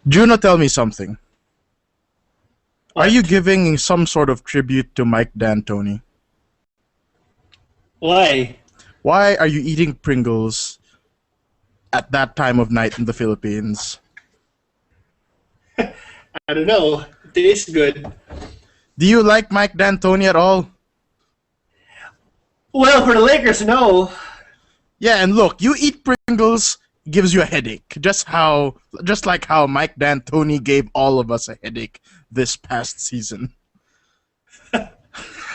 Juno, tell me something. Are What? you giving some sort of tribute to Mike D'Antoni? Why? Why are you eating Pringles at that time of night in the Philippines? I don't know. It tastes good. Do you like Mike D'Antoni at all? Well, for the Lakers, no. Yeah, and look, you eat Pringles gives you a headache. Just like how Mike D'Antoni gave all of us a headache this past season.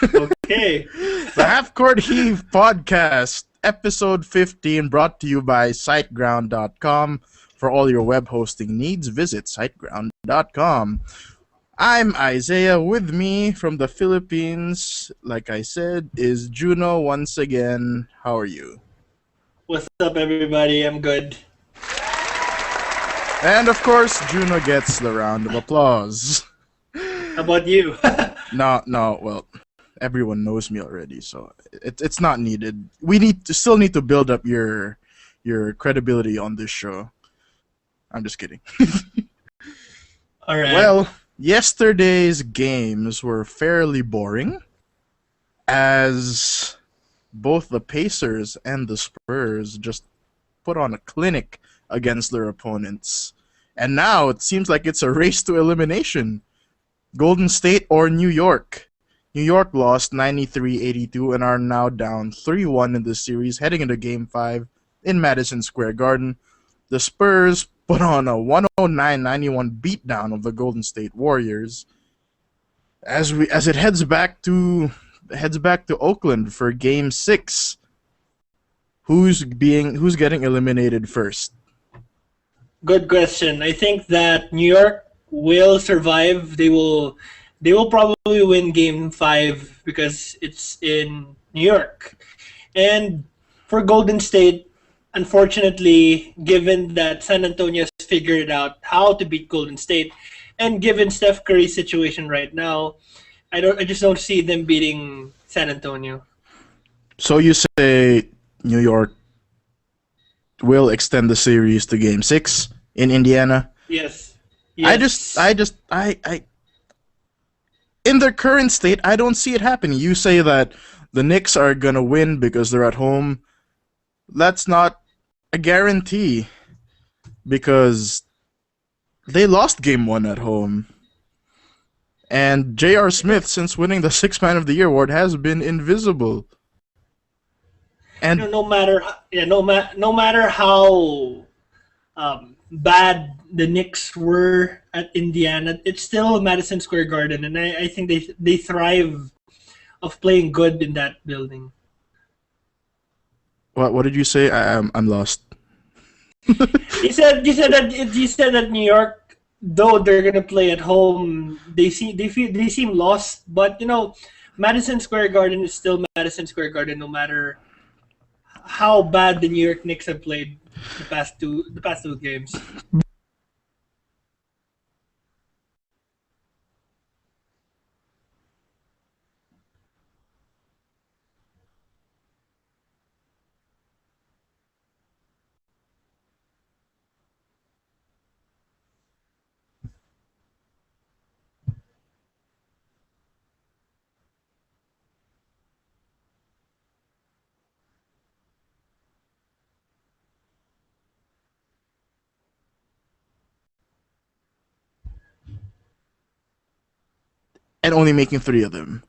Okay. The Half Court Heave podcast, episode 15, brought to you by SiteGround.com. For all your web hosting needs, visit SiteGround.com. I'm Isaiah. With me from the Philippines, like I said, is Juno once again. How are you? What's up, everybody? I'm good. And of course, Juno gets the round of applause. How about you? No, well, everyone knows me already, so it's not needed. We still need to build up your credibility on this show. I'm just kidding. All right. Well, yesterday's games were fairly boring, as both the Pacers and the Spurs just put on a clinic against their opponents. And now it seems like it's a race to elimination. Golden State or New York. New York lost 93-82 and are now down 3-1 in the series, heading into Game 5 in Madison Square Garden. The Spurs put on a 109-91 beatdown of the Golden State Warriors as it heads back to Oakland for Game 6. Who's getting eliminated first? Good question. I think that New York will survive. They will probably win Game 5 because it's in New York. And for Golden State, unfortunately, given that San Antonio's figured out how to beat Golden State, and given Steph Curry's situation right now, I just don't see them beating San Antonio. So you say New York will extend the series to Game 6 in Indiana? Yes. I in their current state, I don't see it happening. You say that the Knicks are gonna win because they're at home. That's not a guarantee because they lost Game 1 at home. And J.R. Smith, since winning the Sixth Man of the Year award, has been invisible. And no matter how bad the Knicks were at Indiana, it's still Madison Square Garden, and I think they thrive of playing good in that building. what did you say? I'm lost. You said that New York, though they're gonna play at home, they seem lost, but Madison Square Garden is still Madison Square Garden, no matter how bad the New York Knicks have played the past two games. And only making 3 of them.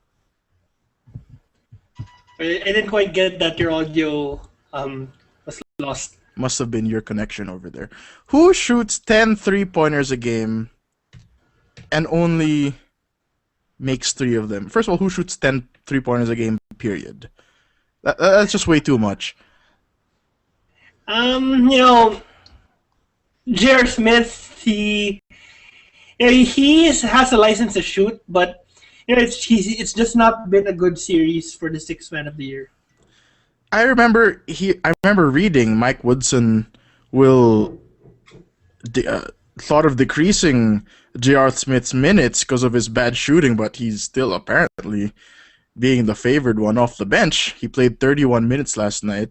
I didn't quite get that your audio was lost. Must have been your connection over there. Who shoots 10 3-pointers a game and only makes 3 of them? First of all, who shoots 10 3-pointers a game, period? That's just way too much. J.R. Smith, he has a license to shoot, but it's just not been a good series for the Sixth Man of the Year. I remember reading Mike Woodson thought of decreasing J.R. Smith's minutes because of his bad shooting, but he's still apparently being the favored one off the bench. He played 31 minutes last night,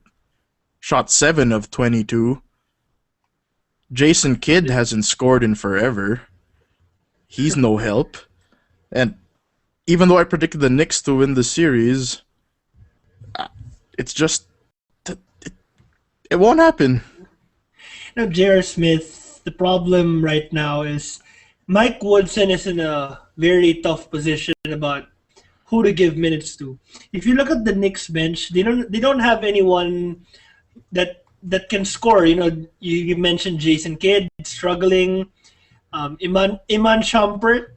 shot 7 of 22. Jason Kidd hasn't scored in forever. He's no help. And even though I predicted the Knicks to win the series, it's just it, it won't happen. Now, J.R. Smith, the problem right now is Mike Woodson is in a very tough position about who to give minutes to. If you look at the Knicks bench, they don't have anyone that can score. You mentioned Jason Kidd struggling. Iman Shumpert,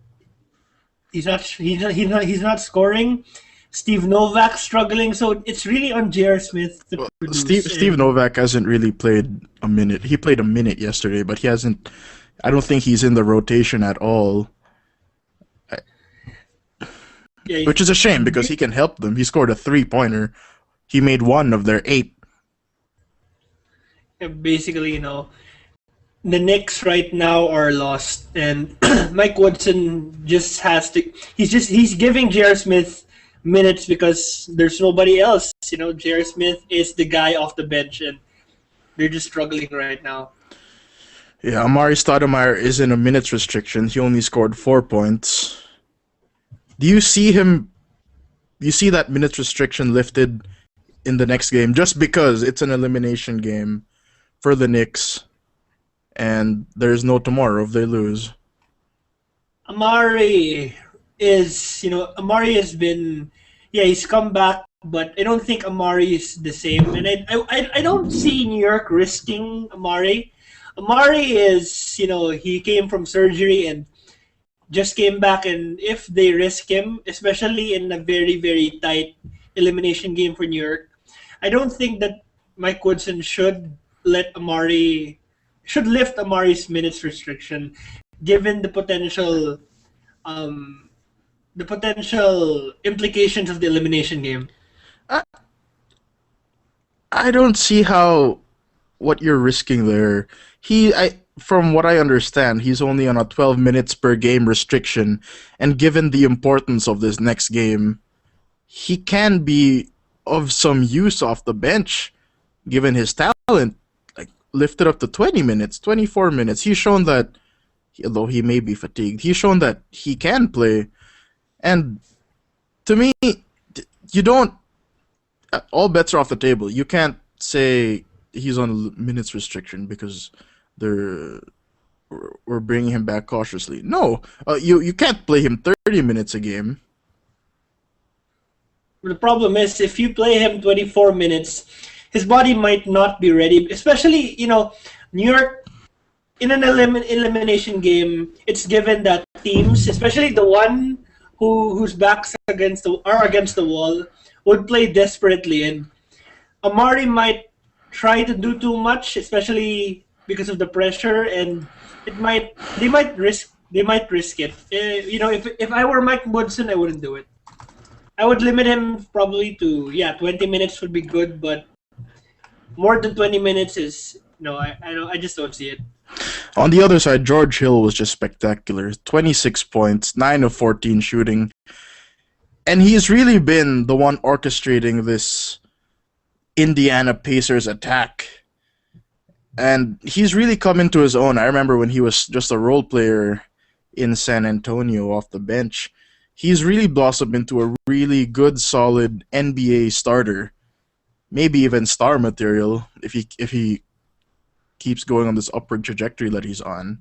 he's not scoring. Steve Novak struggling. So it's really on J.R. Smith to Well, produce. Steve And Novak hasn't really played a minute. He played a minute yesterday, but he hasn't. I don't think he's in the rotation at all, yeah, which is a shame because he can help them. He scored a 3-pointer. He made one of their 8. basically, the Knicks right now are lost, and Mike Woodson just has to. He's giving J.R. Smith minutes because there's nobody else. J.R. Smith is the guy off the bench, and they're just struggling right now. Yeah, Amari Stoudemire is in a minutes restriction. He only scored 4 points. Do you see him? You see that minutes restriction lifted in the next game just because it's an elimination game for the Knicks, and there's no tomorrow if they lose. Amari Amari has been, yeah, he's come back, but I don't think Amari is the same, and I don't see New York risking Amari. Amari is, he came from surgery and just came back, and if they risk him, especially in a very, very tight elimination game for New York, I don't think that Mike Woodson should lift Amari's minutes restriction, given um, the potential implications of the elimination game. I, I don't see how what you're risking there. From what I understand, he's only on a 12 minutes per game restriction, and given the importance of this next game, he can be of some use off the bench, given his talent. Like lifted up to 20 minutes, 24 minutes. He's shown that, although he may be fatigued, he's shown that he can play. And to me, you don't. All bets are off the table. You can't say he's on a minutes restriction because they're we're bringing him back cautiously. No, you can't play him 30 minutes a game. The problem is if you play him 24 minutes, his body might not be ready. Especially, New York in an elimination game. It's given that teams, especially the one whose backs are against the wall, would play desperately, and Amari might try to do too much, especially because of the pressure, and they might risk it. If I were Mike Woodson, I wouldn't do it. I would limit him probably to 20 minutes would be good, but more than 20 minutes is no. I just don't see it. On the other side, George Hill was just spectacular. 26 points, 9 of 14 shooting. And he's really been the one orchestrating this Indiana Pacers attack. And he's really come into his own. I remember when he was just a role player in San Antonio off the bench. He's really blossomed into a really good, solid NBA starter. Maybe even star material if he keeps going on this upward trajectory that he's on.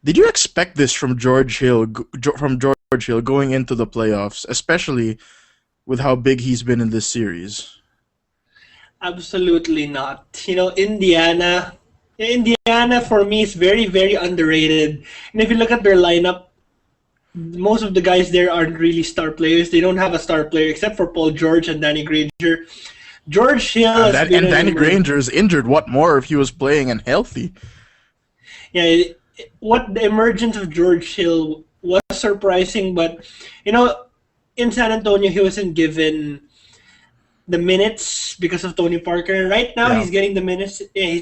Did you expect this from George Hill going into the playoffs, especially with how big he's been in this series? Absolutely not. Indiana for me is very, very underrated. And if you look at their lineup, most of the guys there aren't really star players. They don't have a star player except for Paul George and Danny Granger. George Hill has been And Danny Granger is injured. What more if he was playing and healthy? yeah. What the emergence of George Hill was surprising, but in San Antonio he wasn't given the minutes because of Tony Parker. Right now Yeah. he's getting the minutes. Yeah,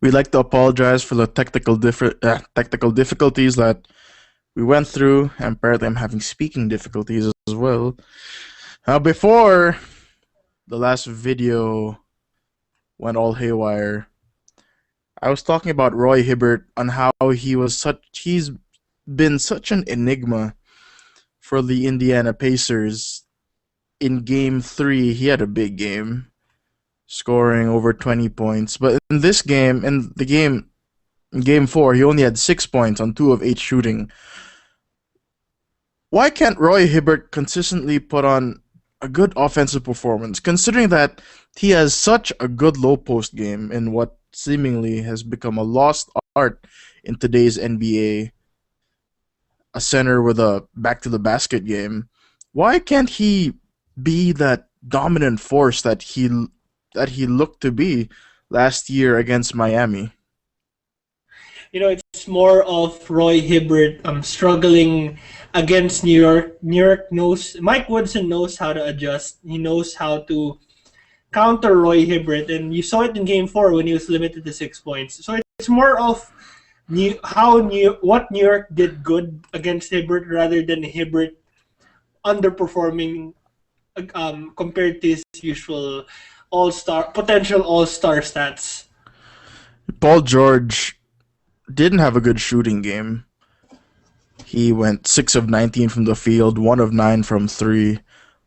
We'd like to apologize for the technical difficulties that we went through, and apparently I'm having speaking difficulties as well. Before the last video went all haywire, I was talking about Roy Hibbert on how he's been such an enigma for the Indiana Pacers. In game 3, he had a big game, scoring over 20 points. But in this game, in game 4, he only had 6 points on 2 of 8 shooting. Why can't Roy Hibbert consistently put on a good offensive performance, considering that he has such a good low post game in what seemingly has become a lost art in today's NBA, a center with a back to the basket game? Why can't he be that dominant force that he looked to be last year against Miami? It's more of Roy Hibbert struggling against New York. New York knows Mike Woodson knows how to adjust. He knows how to counter Roy Hibbert, and you saw it in Game 4 when he was limited to 6 points. So it's more of what New York did good against Hibbert rather than Hibbert underperforming compared to his usual potential all-star stats. Paul George didn't have a good shooting game. He went 6 of 19 from the field, 1 of 9 from 3,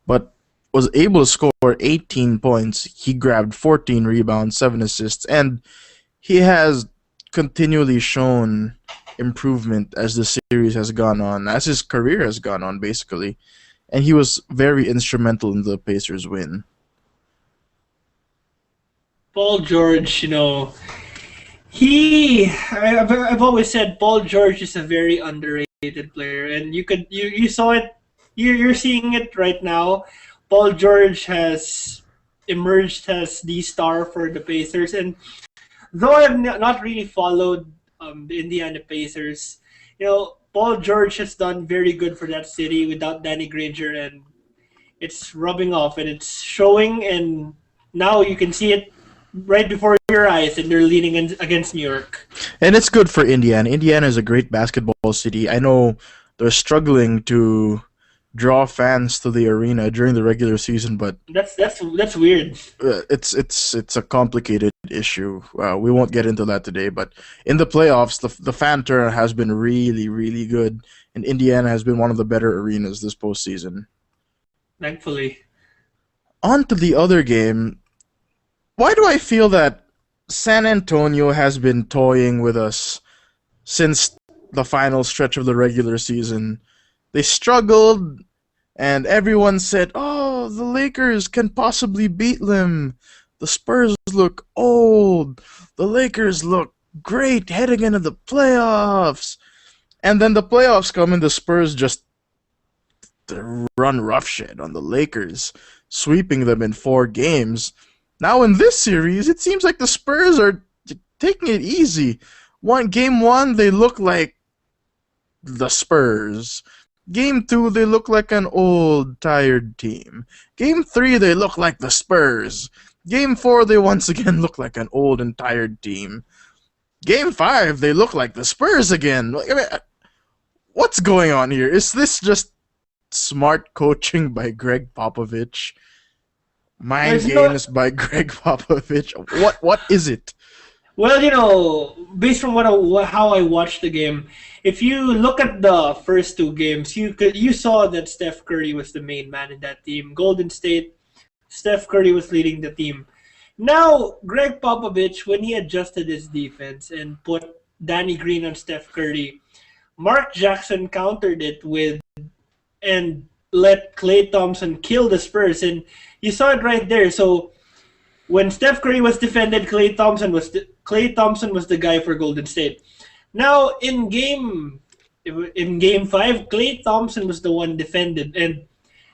but was able to score 18 points. He grabbed 14 rebounds, 7 assists, and he has continually shown improvement as the series has gone on, as his career has gone on, basically. And he was very instrumental in the Pacers' win. Paul George, I've always said Paul George is a very underrated player, and you saw it. You're seeing it right now. Paul George has emerged as the star for the Pacers, and though I've not really followed the Indiana Pacers, Paul George has done very good for that city without Danny Granger, and it's rubbing off and it's showing, and now you can see it right before your eyes, and they're leaning against New York. And it's good for Indiana. Indiana is a great basketball city. I know they're struggling to draw fans to the arena during the regular season, but that's weird. It's a complicated issue. We won't get into that today, but in the playoffs, the fan turnout has been really, really good, and Indiana has been one of the better arenas this postseason. Thankfully. On to the other game. Why do I feel that San Antonio has been toying with us since the final stretch of the regular season? They struggled, and everyone said, "Oh, the Lakers can possibly beat them. The Spurs look old. The Lakers look great heading into the playoffs." And then the playoffs come, and the Spurs just run roughshod on the Lakers, sweeping them in 4 games. Now in this series, it seems like the Spurs are taking it easy. Game 1, they look like the Spurs. Game 2, they look like an old, tired team. Game 3, they look like the Spurs. Game 4, they once again look like an old and tired team. Game 5, they look like the Spurs again. What's going on here? Is this just smart coaching by Greg Popovich? Mind games by Greg Popovich? What is it? Well, based on how I watched the game, if you look at the first 2 games, you saw that Steph Curry was the main man in that team. Golden State, Steph Curry was leading the team. Now, Greg Popovich, when he adjusted his defense and put Danny Green on Steph Curry, Mark Jackson countered it and let Klay Thompson kill the Spurs, and you saw it right there. So when Steph Curry was defended, Klay Thompson was the guy for Golden State. Now in game 5, Klay Thompson was the one defended, and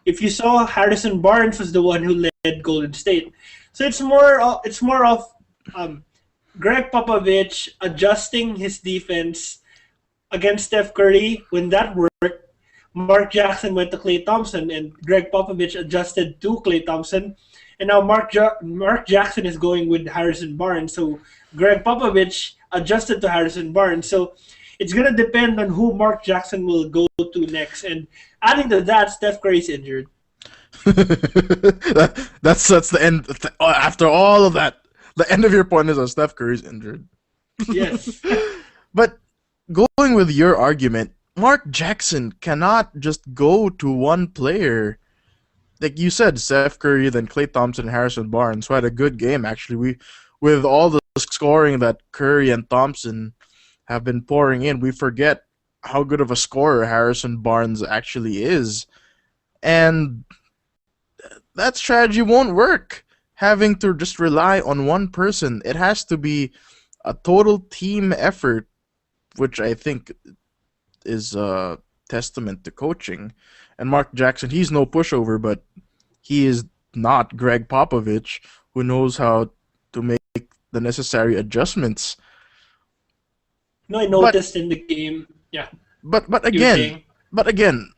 if you saw, Harrison Barnes was the one who led Golden State. So it's more of Greg Popovich adjusting his defense against Steph Curry. When that worked, Mark Jackson went to Klay Thompson, and Greg Popovich adjusted to Klay Thompson. And now Mark Jackson is going with Harrison Barnes. So Greg Popovich adjusted to Harrison Barnes. So it's gonna depend on who Mark Jackson will go to next. And adding to that, Steph Curry's injured. That's the end. After all of that, the end of your point is that Steph Curry's injured. Yes. But going with your argument, Mark Jackson cannot just go to one player. Like you said, Steph Curry, then Klay Thompson, Harrison Barnes, who had a good game actually. With all the scoring that Curry and Thompson have been pouring in, we forget how good of a scorer Harrison Barnes actually is, and that strategy won't work. Having to just rely on one person, it has to be a total team effort, which I think is a testament to coaching. And Mark Jackson, he's no pushover, but he is not Greg Popovich, who knows how to make the necessary adjustments. No, I But noticed in the game. Yeah, but you were again, saying. but again,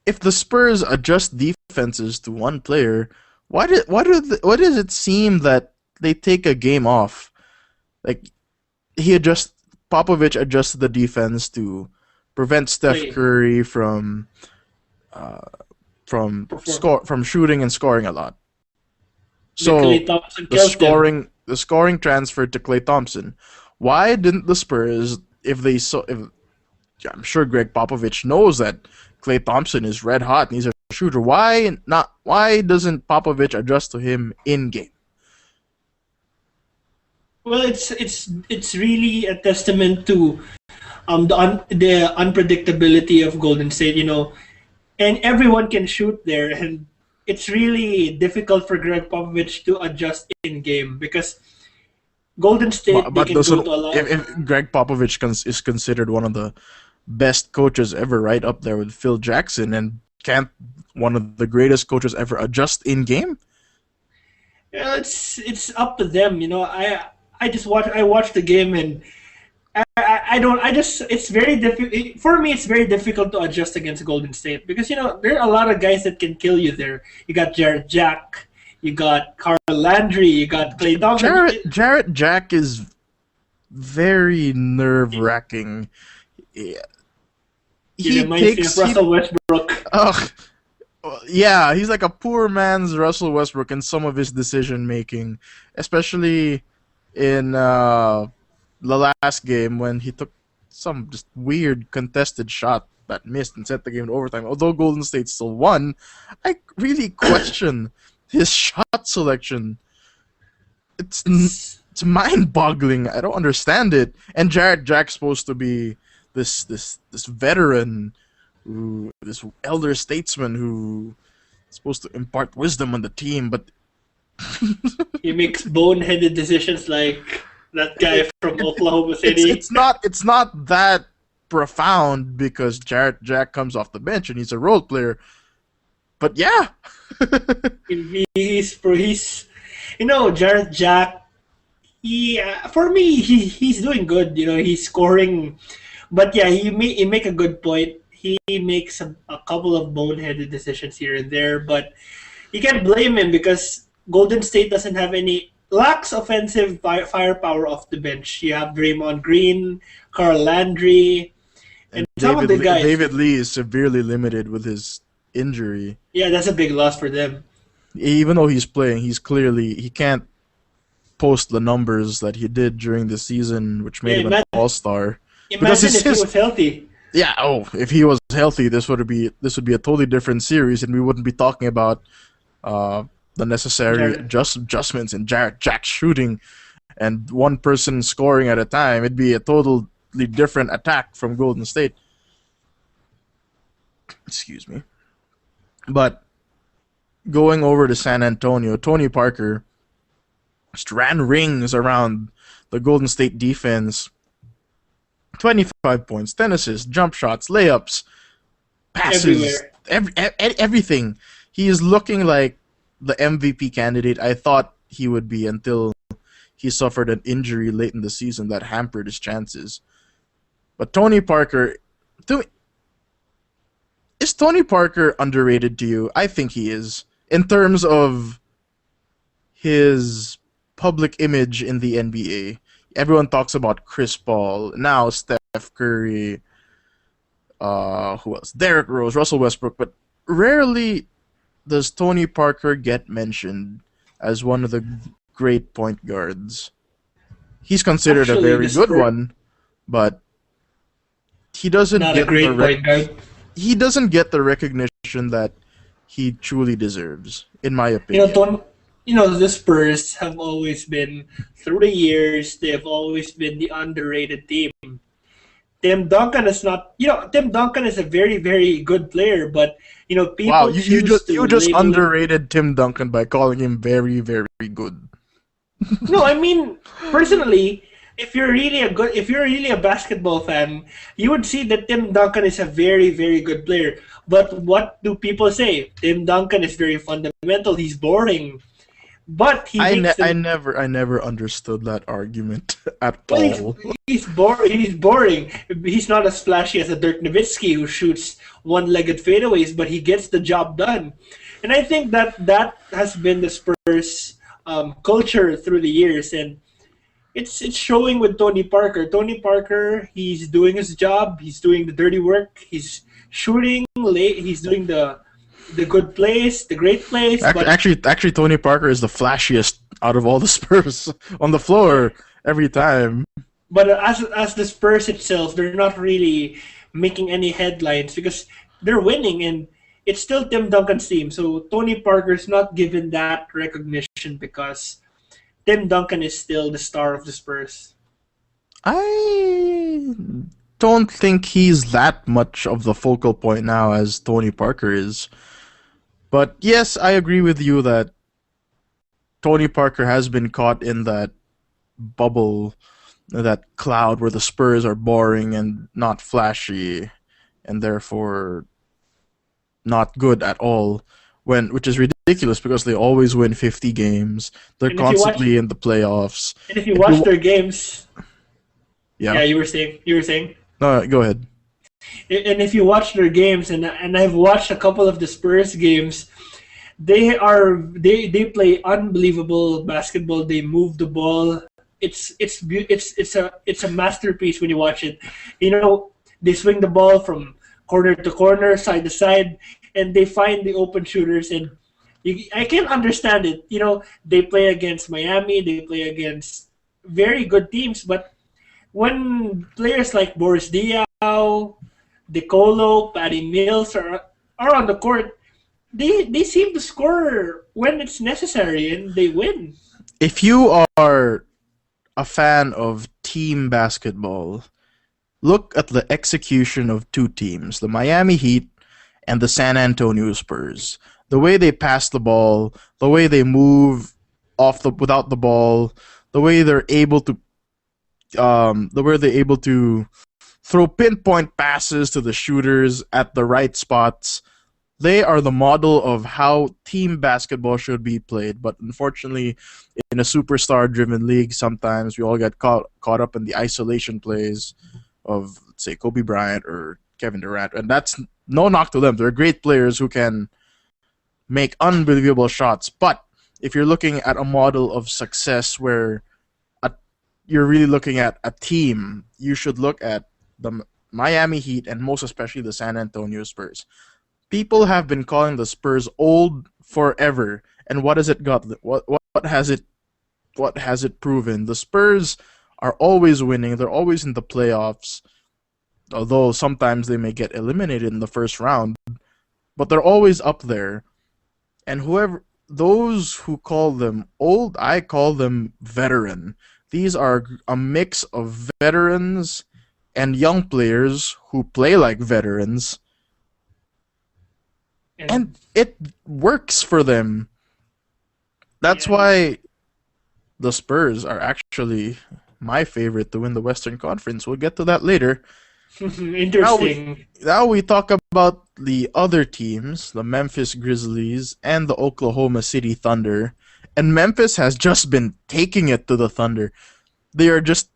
if the Spurs adjust defenses to one player, why does it seem that they take a game off? Like he adjusts Popovich adjusted the defense to prevent Steph Play Curry from uh, perform. from shooting and scoring a lot. The Klay So Thompson kills them. the scoring transferred to Klay Thompson. Why didn't the Spurs, if they saw, if I'm sure Greg Popovich knows that Klay Thompson is red hot and he's a shooter. Why not? Why doesn't Popovich adjust to him in game? Well, it's really a testament to the unpredictability of Golden State. And everyone can shoot there, and it's really difficult for Greg Popovich to adjust in game because Golden State they But can go doesn't to a lot of. if Greg Popovich is considered one of the best coaches ever, right up there with Phil Jackson, and can't one of the greatest coaches ever adjust in game? It's up to them. I watched the game and I don't I just it's very difficult for me. It's very difficult to adjust against Golden State because there are a lot of guys that can kill you there. You got Jared Jack, you got Carl Landry, you got Klay Thompson. Jarrett Jack is very nerve wracking. He He reminds me of takes he Russell Westbrook. ugh, yeah, he's like a poor man's Russell Westbrook in some of his decision making, especially in the last game when he took some just weird contested shot that missed and sent the game to overtime. Although Golden State still won, I really question his shot selection. It's mind-boggling. I don't understand it. And Jarrett Jack's supposed to be this veteran, this elder statesman who is supposed to impart wisdom on the team, but He makes boneheaded decisions like that guy from Oklahoma City. it's not that profound because Jarrett Jack comes off the bench and he's a role player. But yeah, He's Jared Jack. He for me he's doing good. He's scoring, but yeah, he make a good point. He makes a couple of boneheaded decisions here and there, but you can't blame him because Golden State doesn't have any lacks offensive firepower off the bench. You have Draymond Green, Carl Landry, and and some of the guys. David Lee is severely limited with his injury. Yeah, that's a big loss for them. Even though he's playing, he can't post the numbers that he did during the season, which made Yeah, him an all-star. Because imagine if he was healthy. yeah. Oh, if he was healthy, this would be a totally different series, and we wouldn't be talking about the necessary Jared. adjustments in Jarrett Jack shooting and one person scoring at a time. It'd be a totally different attack from Golden State. Excuse me. But going over to San Antonio, Tony Parker just ran rings around the Golden State defense. 25 points, 10 assists, jump shots, layups, passes, everything. He is looking like the MVP candidate I thought he would be until he suffered an injury late in the season that hampered his chances. But Tony Parker, is Tony Parker underrated to you? I think he is. In terms of his public image in the NBA, everyone talks about Chris Paul. Now Steph Curry, who else? Derrick Rose, Russell Westbrook, but rarely does Tony Parker get mentioned as one of the great point guards. He's considered a Actually, very the good Spurs one, but he doesn't not a get the great point guard. he doesn't get the recognition that he truly deserves, in my You know, opinion. the Spurs have always been through the years. They have always been the underrated team. Tim Duncan is not. Tim Duncan is a very very good player, but Wow, people choose to you just label him. underrated Tim Duncan by calling him very very good. No, I mean personally, if you're really a basketball fan, you would see that Tim Duncan is a very very good player. But what do people say? Tim Duncan is very fundamental. He's boring, but he makes them. I never understood that argument at Well, all. he's boring. He's not as flashy as a Dirk Nowitzki who shoots one-legged fadeaways, but he gets the job done. And I think that has been the Spurs culture through the years, and it's showing with Tony Parker. Tony Parker, he's doing his job. He's doing the dirty work. He's shooting late. He's doing the good plays, the great plays. But Actually, Tony Parker is the flashiest out of all the Spurs on the floor every time. but as the Spurs itself, they're not really making any headlines because they're winning, and it's still Tim Duncan's team. So Tony Parker's not given that recognition because Tim Duncan is still the star of the Spurs. I don't think he's that much of the focal point now as Tony Parker is. But yes, I agree with you that Tony Parker has been caught in that bubble, that cloud where the Spurs are boring and not flashy, and therefore not good at all. Which is ridiculous because they always win 50 games. They're And if you watch constantly in the playoffs. and if you If watch you, their games, yeah, yeah, you were saying. no, go ahead. And if you watch their games, and I've watched a couple of the Spurs games, they play unbelievable basketball. They move the ball. It's a masterpiece when you watch it. They swing the ball from corner to corner, side to side, and they find the open shooters. And I can't understand it. They play against Miami. They play against very good teams, but when players like Boris Diaw, DeColo, Patty Mills are on the court, they seem to score when it's necessary and they win. If you are a fan of team basketball, look at the execution of two teams, the Miami Heat and the San Antonio Spurs. The way they pass the ball, the way they move without the ball, the way they're able to throw pinpoint passes to the shooters at the right spots. They are the model of how team basketball should be played. But unfortunately, in a superstar-driven league, sometimes we all get caught up in the isolation plays of, let's say, Kobe Bryant or Kevin Durant. And that's no knock to them. They're great players who can make unbelievable shots. But if you're looking at a model of success where you're really looking at a team, you should look at the Miami Heat and most especially the San Antonio Spurs. People have been calling the Spurs old forever, and what has it got? What has it proven? The Spurs are always winning. They're always in the playoffs, although sometimes they may get eliminated in the first round, but they're always up there. And those who call them old, I call them veteran. These are a mix of veterans and young players who play like veterans, And and it works for them. That's yeah, why the Spurs are actually my favorite to win the Western Conference. We'll get to that later. Now we interesting. now we talk about the other teams, the Memphis Grizzlies and the Oklahoma City Thunder. And Memphis has just been taking it to the Thunder. They are just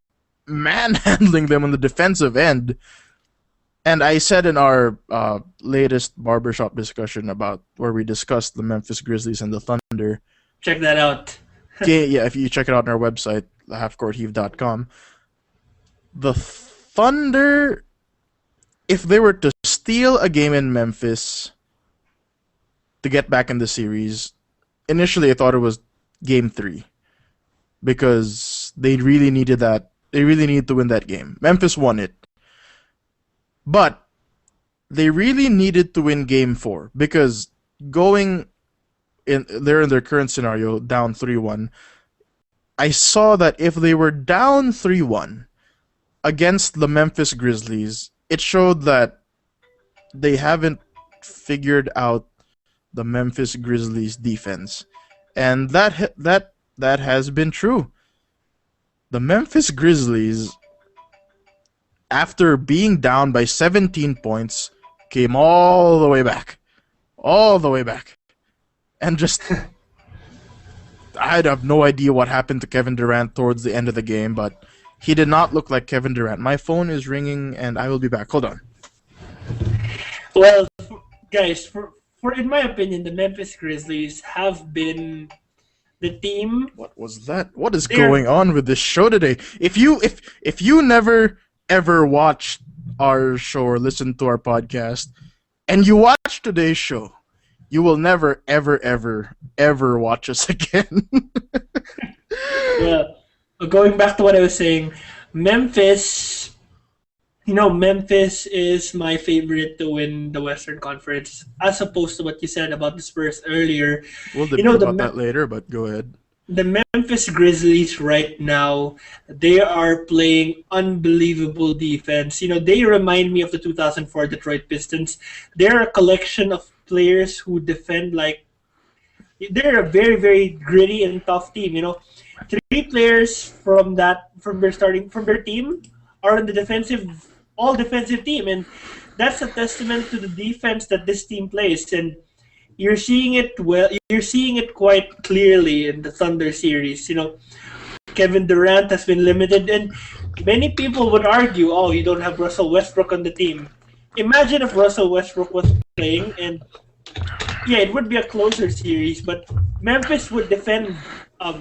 manhandling them on the defensive end. And I said in our latest barbershop discussion about where we discussed the Memphis Grizzlies and the Thunder. Check that out. Yeah, if you check it out on our website, halfcourtheave.com, the Thunder, if they were to steal a game in Memphis to get back in the series, initially I thought it was game 3 because they really needed that. They really needed to win that game. Memphis won it. But they really needed to win game 4 because they're in their current scenario down 3-1. I saw that if they were down 3-1 against the Memphis Grizzlies, it showed that they haven't figured out the Memphis Grizzlies defense. And that has been true. The Memphis Grizzlies, after being down by 17 points, came all the way back. All the way back. And just I have no idea what happened to Kevin Durant towards the end of the game, but he did not look like Kevin Durant. My phone is ringing, and I will be back. Hold on. Well, guys, for in my opinion, the Memphis Grizzlies have been the team. What was that? What is going on with this show today? If you never ever watched our show or listened to our podcast, and you watch today's show, you will never ever ever ever watch us again. Well, going back to what I was saying, Memphis. Memphis is my favorite to win the Western Conference, as opposed to what you said about the Spurs earlier. We'll debate about that later, but go ahead. The Memphis Grizzlies right now, they are playing unbelievable defense. They remind me of the 2004 Detroit Pistons. They're a collection of players who defend like they're a very, very gritty and tough team. 3 players from their team are on the all defensive team, and that's a testament to the defense that this team plays. And you're seeing it well. You're seeing it quite clearly in the Thunder series. Kevin Durant has been limited, and many people would argue, "Oh, you don't have Russell Westbrook on the team." Imagine if Russell Westbrook was playing, and yeah, it would be a closer series. But Memphis would defend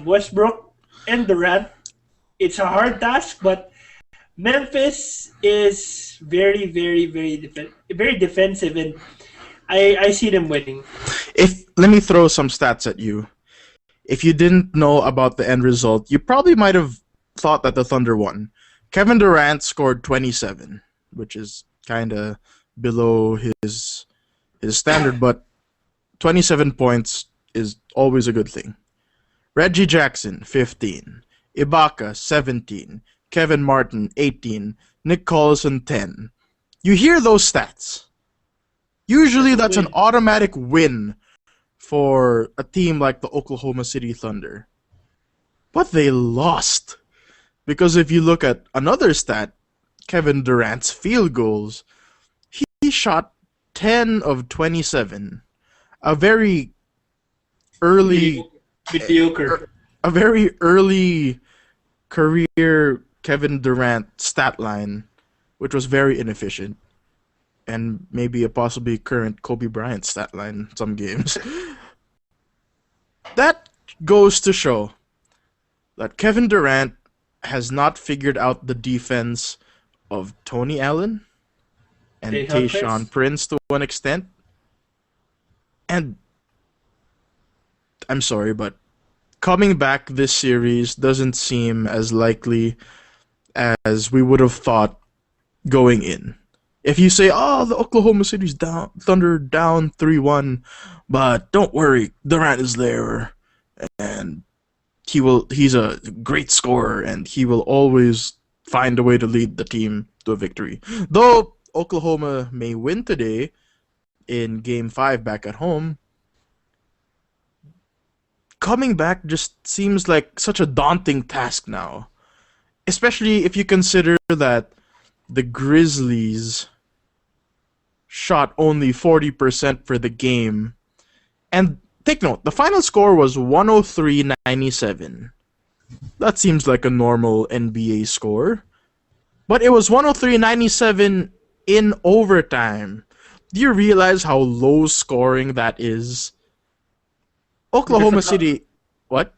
Westbrook and Durant. It's a hard task, but Memphis is very, very, very defensive, and I see them winning. Let me throw some stats at you. If you didn't know about the end result, you probably might have thought that the Thunder won. Kevin Durant scored 27, which is kind of below his standard, but 27 points is always a good thing. Reggie Jackson, 15. Ibaka, 17. Kevin Martin, 18. Nick Collison, 10. You hear those stats. Usually that's an automatic win for a team like the Oklahoma City Thunder. But they lost. Because if you look at another stat, Kevin Durant's field goals, he shot 10 of 27. A very early... mediocre. A very early career Kevin Durant stat line, which was very inefficient. And maybe a possibly current Kobe Bryant stat line in some games. That goes to show that Kevin Durant has not figured out the defense of Tony Allen and Tayshaun Prince to an extent. And I'm sorry, but coming back this series doesn't seem as likely as we would have thought going in. If you say, "Oh, the Oklahoma City's Thunder down 3-1, but don't worry, Durant is there, and he's a great scorer, and he will always find a way to lead the team to a victory." Though Oklahoma may win today in Game 5 back at home, coming back just seems like such a daunting task now. Especially if you consider that the Grizzlies shot only 40% for the game. And take note, the final score was 103-97. That seems like a normal NBA score. But it was 103-97 in overtime. Do you realize how low scoring that is? Oklahoma City... What?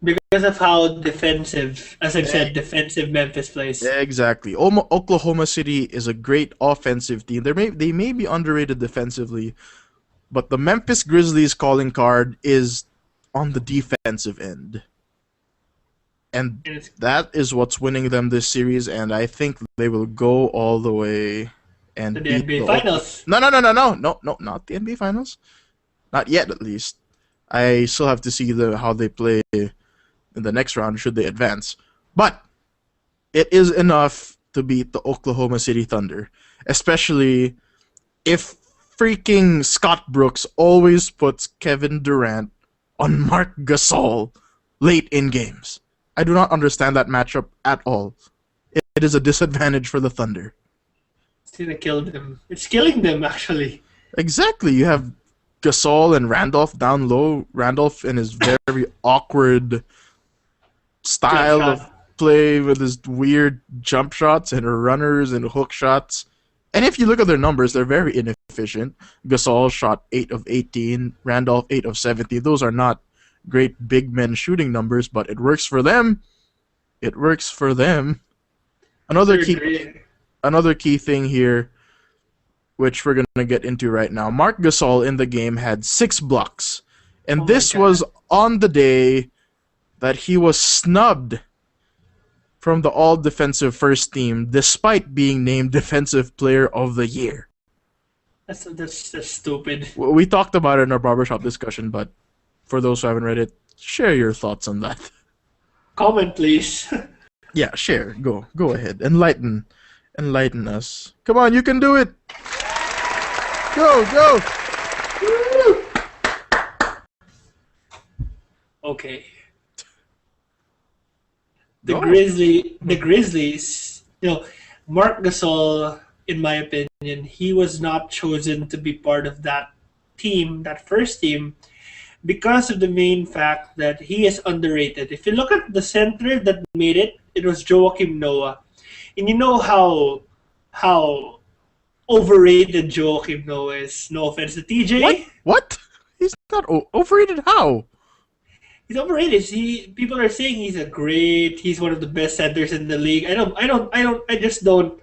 because of how defensive, as I've Eh, said, defensive Memphis plays. Exactly. Oklahoma City is a great offensive team. They may be underrated defensively, but the Memphis Grizzlies calling card is on the defensive end. And And it's that is what's winning them this series, and I think they will go all the way to and the beat NBA the Finals. No, not the NBA Finals. Not yet, at least. I still have to see how they play in the next round should they advance. But it is enough to beat the Oklahoma City Thunder, especially if freaking Scott Brooks always puts Kevin Durant on Mark Gasol late in games. I do not understand that matchup at all. It is a disadvantage for the Thunder. It's gonna kill them. It's killing them actually. Exactly. You have Gasol and Randolph down low. Randolph in his very awkward Jump style of shot. play with his weird jump shots and runners and hook shots. And if you look at their numbers, they're very inefficient. Gasol shot 8 of 18, Randolph 8 of 70. Those are not great big men shooting numbers, but it works for them. It works for them. Another They're key great. another key thing here, which we're going to get into right now. Mark Gasol in the game had 6 blocks. Oh And my this god. was on the day that he was snubbed from the all defensive first team despite being named defensive player of the year. That's stupid. We talked about it in our barbershop discussion, but for those who haven't read it, share your thoughts on that. Comment please. Yeah, share. Go ahead. Enlighten us. Come on, you can do it. Go. Okay. Go. The Grizzlies, Mark Gasol, in my opinion, he was not chosen to be part of that team, that first team, because of the main fact that he is underrated. If you look at the center that made it, it was Joakim Noah. And you know how overrated Joakim Noah is. No offense to What? TJ. What? He's not overrated. How? He's overrated. People are saying he's one of the best centers in the league. I just don't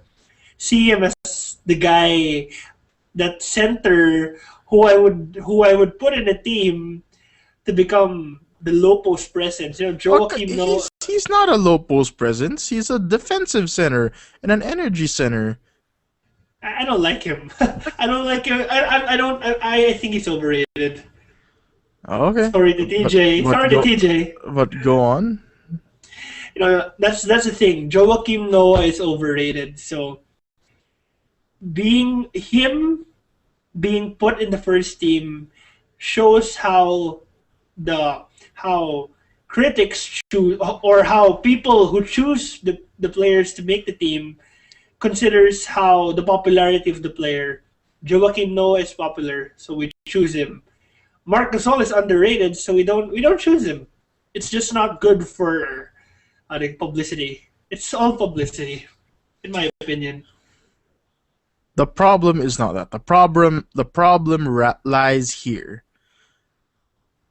see him as the guy, that center who I would put in a team to become the low post presence. Joakim Noah. He's not a low post presence. He's a defensive center and an energy center. I don't like him. I don't like him. I don't. I think he's overrated. Okay. Sorry to TJ. But Sorry to TJ. But go on. That's the thing. Joakim Noah is overrated. So being him being put in the first team shows how critics choose, or how people who choose the players to make the team considers how the popularity of the player. Joakim Noah is popular, so we choose him. Marc Gasol is underrated, so we don't choose him. It's just not good for the publicity. It's all publicity, in my opinion. The problem is not that. The problem lies here.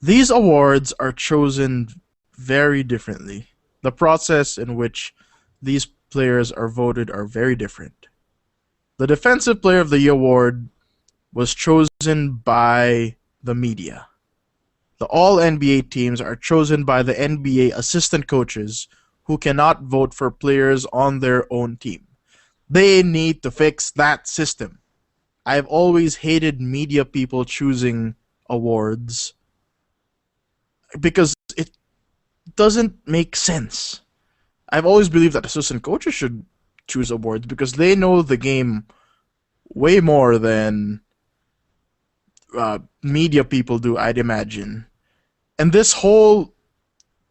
These awards are chosen very differently. The process in which these players are voted are very different. The Defensive Player of the Year award was chosen by the media. The all NBA teams are chosen by the NBA assistant coaches who cannot vote for players on their own team. They need to fix that system. I've always hated media people choosing awards because it doesn't make sense. I've always believed that assistant coaches should choose awards because they know the game way more than media people do, I'd imagine. And this whole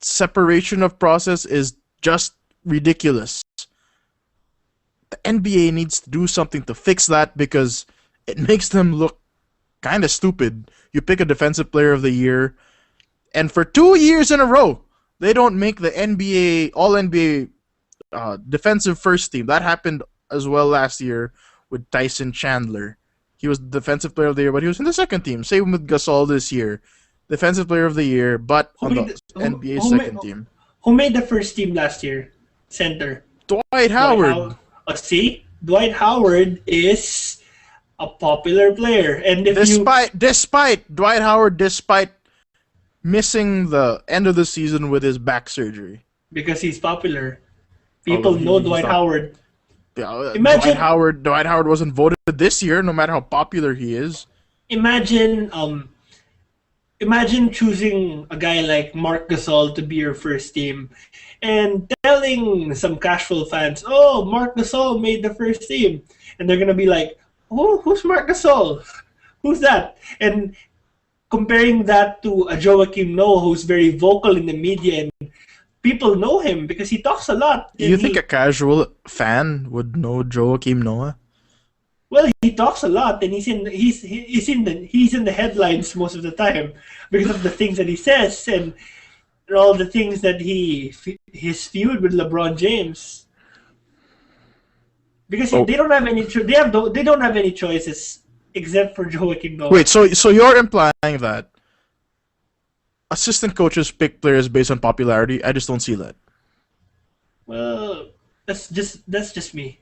separation of process is just ridiculous. The NBA needs to do something to fix that because it makes them look kind of stupid. You pick a defensive player of the year, and for 2 years in a row, they don't make the NBA All NBA defensive first team. That happened as well last year with Tyson Chandler. He was the defensive player of the year, but he was in the second team. Same with Gasol this year. Defensive Player of the Year, but Who on made the the, NBA who made second team. who made the first team last year? Center. Dwight Dwight Howard. Howard. Oh, see, Dwight Howard is a popular player, and if you Despite Dwight Howard, despite missing the end of the season with his back surgery. because he's popular, Oh well, people know he's Dwight not. Howard. Yeah, Imagine, Dwight Howard wasn't voted this year, no matter how popular he is. imagine, imagine choosing a guy like Mark Gasol to be your first team, and telling some casual fans, "Oh, Mark Gasol made the first team," and they're gonna be like, "Oh, who's Mark Gasol? Who's that?" And comparing that to a Joakim Noah who's very vocal in the media and people know him because he talks a lot and You think a casual fan would know Joakim Noah? he talks a lot and he's in the headlines most of the time because of the things that he says and all the things that his feud with LeBron James because Oh, they don't have any they don't have any choices except for Joakim Noah. wait. So you're implying that assistant coaches pick players based on popularity? I just don't see that. Well, that's just me.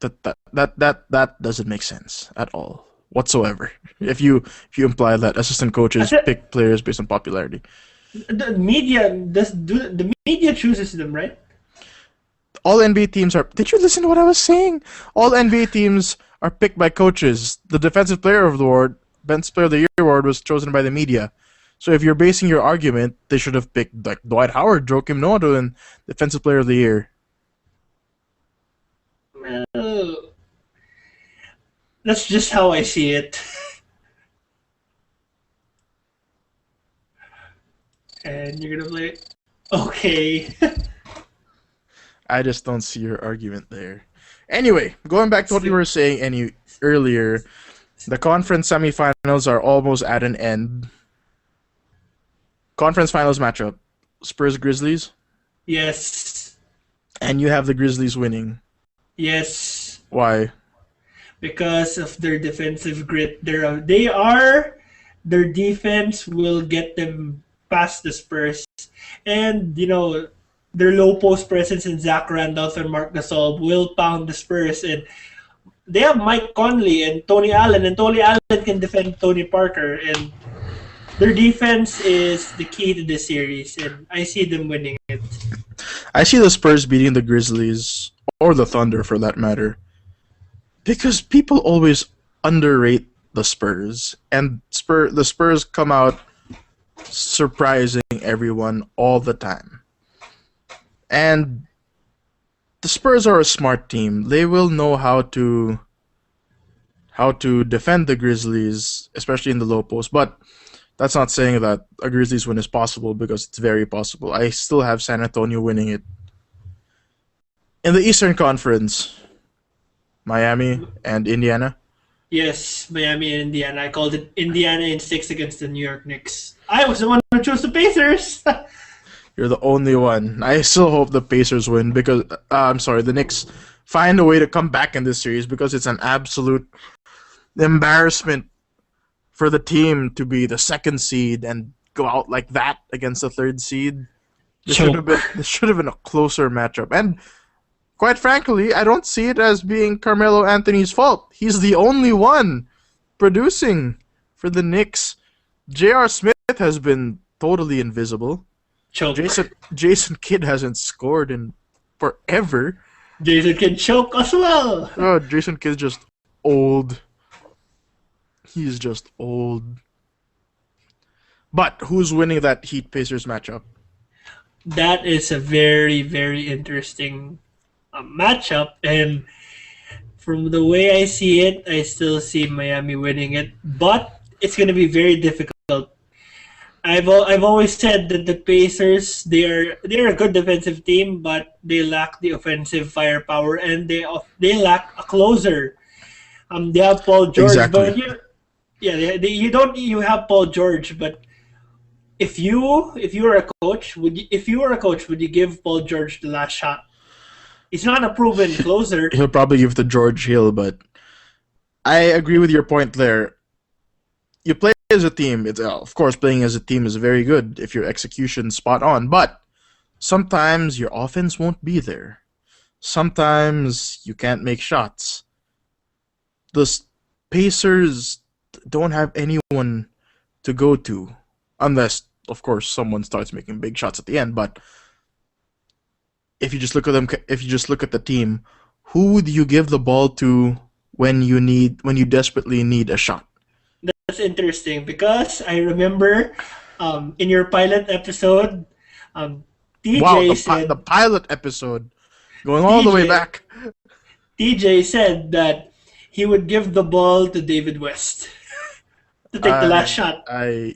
That doesn't make sense at all whatsoever. If you imply that assistant coaches pick players based on popularity, The media chooses them, right? all NBA teams are. Did you listen to what I was saying? All NBA teams are picked by coaches. The defensive player of the award, Defensive Player of the Year award, was chosen by the media. So if you're basing your argument, they should have picked like Dwight Howard, Joakim Noah to win Defensive Player of the Year. Well, that's just how I see it. And you're gonna play. Okay. I just don't see your argument there. Anyway, going back to what you were saying earlier, the conference semifinals are almost at an end. Conference finals matchup, Spurs Grizzlies, Yes. and you have the Grizzlies winning. Yes. Why? Because of their defensive grit. Their defense will get them past the Spurs. And, their low post presence in Zach Randolph and Mark Gasol will pound the Spurs. And they have Mike Conley and Tony Allen, and Tony Allen can defend Tony Parker. And their defense is the key to this series, and I see them winning it. I see the Spurs beating the Grizzlies, or the Thunder for that matter, because people always underrate the Spurs, and the Spurs come out surprising everyone all the time. And the Spurs are a smart team. They will know how to defend the Grizzlies, especially in the low post. But that's not saying that a Grizzlies win is possible, because it's very possible. I still have San Antonio winning it. In the Eastern Conference, Miami and Indiana. Yes, Miami and Indiana. I called it Indiana in 6 against the New York Knicks. I was the one who chose the Pacers. You're the only one. I still hope the Pacers win because the Knicks find a way to come back in this series, because it's an absolute embarrassment for the team to be the second seed and go out like that against the third seed. This should have been a closer matchup. And quite frankly, I don't see it as being Carmelo Anthony's fault. He's the only one producing for the Knicks. J.R. Smith has been totally invisible. Choke. Jason Kidd hasn't scored in forever. Jason can choke as well. Oh, Jason Kidd's just old. He's just old. But who's winning that Heat Pacers matchup? That is a very, very interesting matchup, and from the way I see it, I still see Miami winning it, but it's going to be very difficult. I've always said that the Pacers, they're a good defensive team, but they lack the offensive firepower, and they lack a closer. They have Paul George, Exactly. but you have Paul George, but if you were a coach, would you give Paul George the last shot? He's not a proven closer. He'll probably give it to George Hill, but I agree with your point there. you play as a team. It's of course playing as a team is very good if your execution's spot on, but sometimes your offense won't be there. Sometimes you can't make shots. The Pacers don't have anyone to go to, unless of course someone starts making big shots at the end. But if you just look at them, if you just look at the team, who would you give the ball to when you desperately need a shot? That's interesting because I remember in your pilot episode, um, Wow, TJ the said pilot episode going all the way TJ back. TJ said that he would give the ball to David West to take the last I shot. I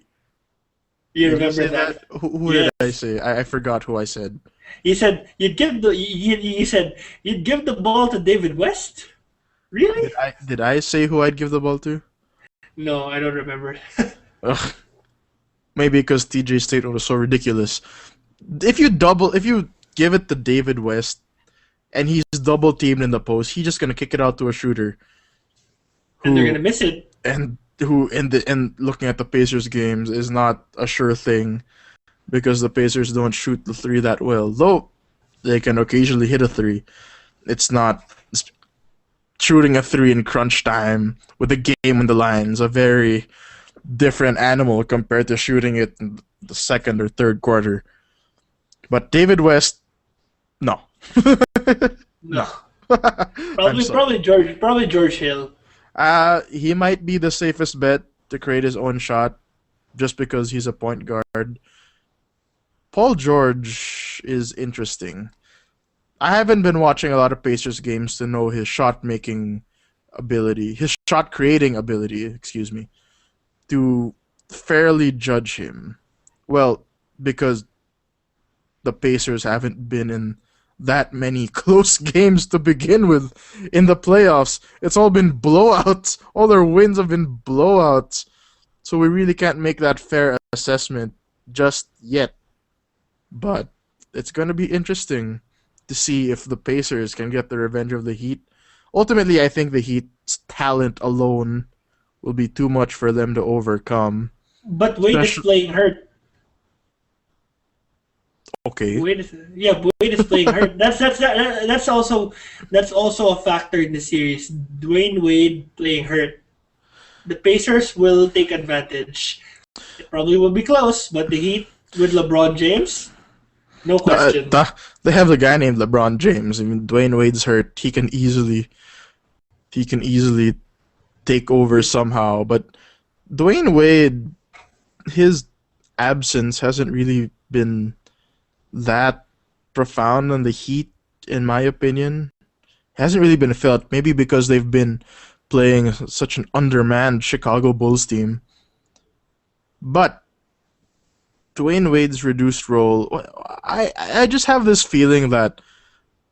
You did you remember say that? that? Who did I Yes. say? I forgot who I said. He said you said you'd give the ball to David West? Really? Did I say who I'd give the ball to? No, I don't remember. Ugh, maybe because TJ's statement was so ridiculous. If you give it to David West and he's double teamed in the post, he's just gonna kick it out to a shooter And they're who gonna miss it. who in looking at the Pacers games is not a sure thing because the Pacers don't shoot the three that well. Though they can occasionally hit a three. It's not shooting a three in crunch time with the game on the line is a very different animal compared to shooting it in the second or third quarter. But David West, no. No. No. I'm sorry. Probably George Hill. He might be the safest bet to create his own shot just because he's a point guard. Paul George is interesting. I haven't been watching a lot of Pacers games to know his shot making ability, his shot creating ability, excuse me, to fairly judge him. Well, because the Pacers haven't been in that many close games to begin with in the playoffs. It's all been blowouts. All their wins have been blowouts. So we really can't make that fair assessment just yet. But it's going to be interesting to see if the Pacers can get the revenge of the Heat. Ultimately, I think the Heat's talent alone will be too much for them to overcome. But Wade is Especially, playing hurt. okay. Wade is playing hurt. That's also a factor in the series. Dwayne Wade playing hurt. The Pacers will take advantage. It probably will be close, but the Heat with LeBron James, no question. They have a guy named LeBron James. I mean, Dwayne Wade's hurt. He can easily take over somehow. But Dwayne Wade, his absence hasn't really been that profound on the Heat, in my opinion. Hasn't really been felt. Maybe because they've been playing such an undermanned Chicago Bulls team. But Dwayne Wade's reduced role, I just have this feeling that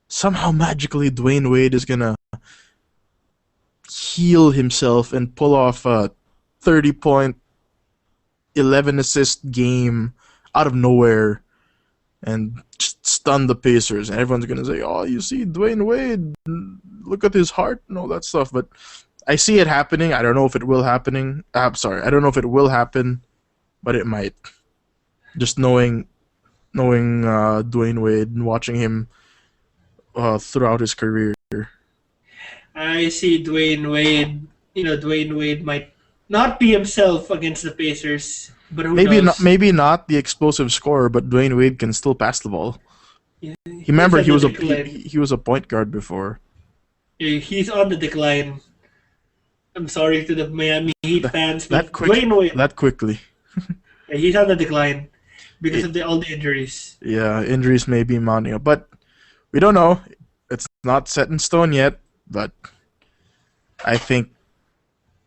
somehow magically Dwayne Wade is gonna heal himself and pull off a 30-point, 11 assist game out of nowhere and just stun the Pacers. And everyone's gonna say, "Oh, you see, Dwayne Wade, look at his heart and all that stuff." But I see it happening. I don't know if it will happening. I'm sorry, I don't know if it will happen, but it might. Just knowing Dwayne Wade and watching him throughout his career. I see Dwayne Wade. Dwayne Wade might not be himself against the Pacers, but who knows? Maybe not the explosive scorer, but Dwayne Wade can still pass the ball. Yeah, He he's remember on he the was a decline. he was a point guard before. He's on the decline. I'm sorry to the Miami Heat That, fans, that but quick Dwayne Wade, that quickly. he's on the decline because It, of all the injuries. yeah, injuries may be mounting up, but we don't know. It's not set in stone yet, but I think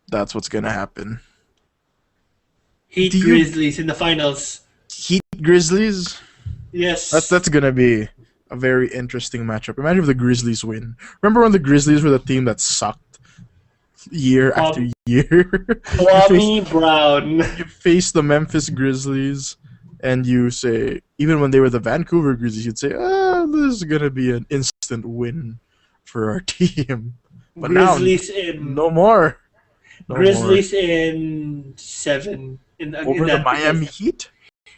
that's what's gonna happen. Do Heat you Grizzlies in the finals. Heat Grizzlies? Yes. That's gonna be a very interesting matchup. Imagine if the Grizzlies win. Remember when the Grizzlies were the team that sucked year after Kwame, year? you face Kwame Brown. you face the Memphis Grizzlies, and you say even when they were the Vancouver Grizzlies, you'd say, "Ah, this is gonna be an instant win for our team." But now, Grizzlies in. no more. No more. Grizzlies in 7 in Over the that Miami because Heat?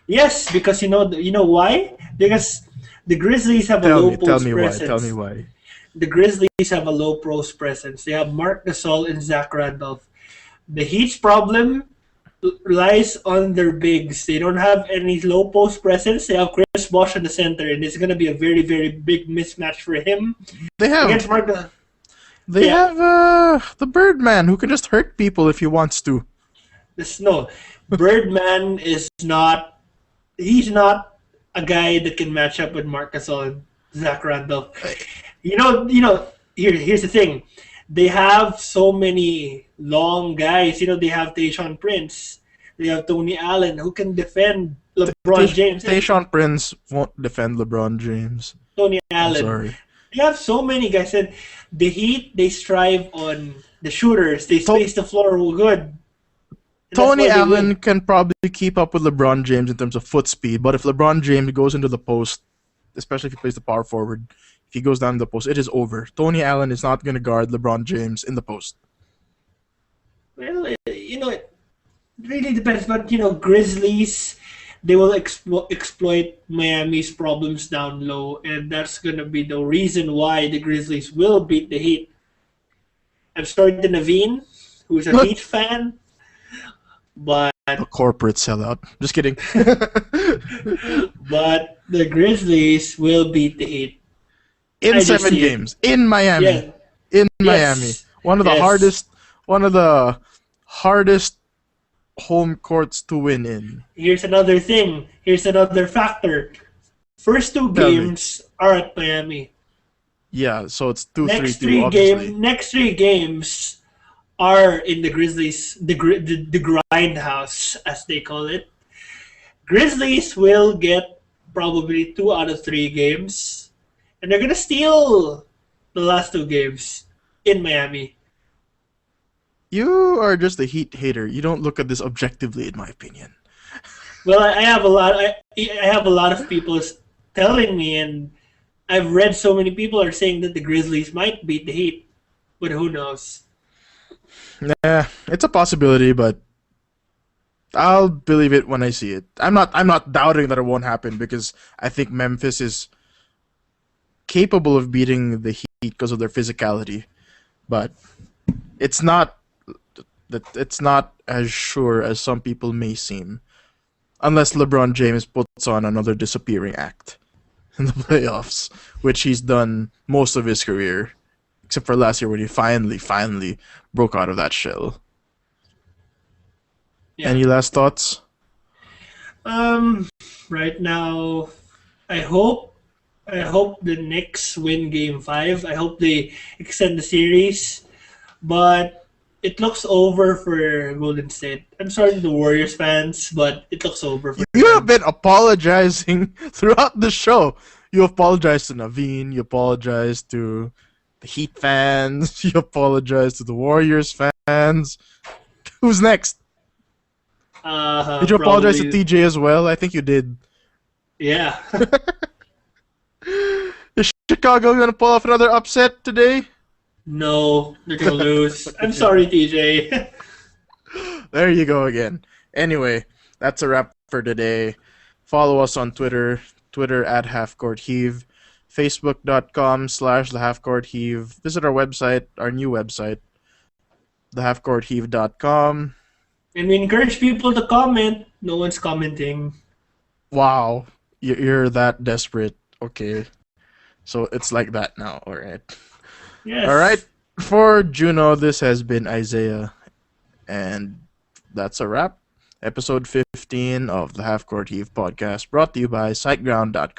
yes, because you know why? Because the Grizzlies have a Tell low me, tell post me why, tell me presence. why. The Grizzlies have a low post presence. They have Mark Gasol and Zach Randolph. The Heat's problem lies on their bigs. They don't have any low post presence. They have Chris Bosh in the center, and it's going to be a very, very big mismatch for him They have against Mark. they Yeah, have the Birdman who can just hurt people if he wants to. this no. Birdman is not. He's not a guy that can match up with Mark Gasol and Zach Randolph. Here's the thing. They have so many long guys. They have Tayshaun Prince. They have Tony Allen who can defend LeBron James and Tayshaun Prince won't defend LeBron James. Tony I'm Allen. sorry. They have so many guys. And the Heat, they strive on the shooters. They To- space the floor good. And that's Tony why they Allen win. can probably keep up with LeBron James in terms of foot speed, but if LeBron James goes into the post, especially if he plays the power forward, if he goes down the post, it is over. Tony Allen is not going to guard LeBron James in the post. Well, it really depends. But, Grizzlies, they will exploit Miami's problems down low. And that's going to be the reason why the Grizzlies will beat the Heat. I'm sorry to Naveen, who's a Heat fan, but A corporate sellout. Just kidding. but the Grizzlies will beat the Heat. In I just 7 see it. games in Miami. Yeah. In Miami. Yes. One of the Yes. hardest home courts to win in. Here's another thing. Here's another factor. First two Tell me. games are at Miami. Yeah, so it's 2-3-2 Next three obviously. next 3 games are in the Grizzlies, the grindhouse as they call it. Grizzlies will get probably 2 out of 3 games, and they're gonna steal the last 2 games in Miami. You are just a Heat hater. You don't look at this objectively, in my opinion. Well, I have a lot. I have a lot of people telling me, and I've read so many people are saying that the Grizzlies might beat the Heat, but who knows? Nah, it's a possibility, but I'll believe it when I see it. I'm not doubting that it won't happen because I think Memphis is capable of beating the Heat because of their physicality, but it's not it's not as sure as some people may seem. Unless LeBron James puts on another disappearing act in the playoffs, which he's done most of his career, except for last year when he finally broke out of that shell. Yeah. Any last thoughts? Right now, I hope the Knicks win Game 5. I hope they extend the series, but it looks over for Golden State. I'm sorry to the Warriors fans, but it looks over for You have them. been apologizing throughout the show. You apologized to Naveen. You apologized to the Heat fans. You apologized to the Warriors fans. Who's next? Did you apologize to Probably, TJ as well? I think you did. yeah. Is Chicago going to pull off another upset today? No, they're gonna lose. I'm sorry, TJ. There you go again. Anyway, that's a wrap for today. Follow us on Twitter, Twitter at HalfCourtHeave, Facebook.com/TheHalfCourtHeave. Visit our website, our new website, thehalfcourtheave.com. And we encourage people to comment. No one's commenting. Wow, you're that desperate. Okay, so it's like that now. All right. Yes. All right. For Juno, this has been Isaiah, and that's a wrap. Episode 15 of the Half Court Heave podcast, brought to you by SiteGround.com.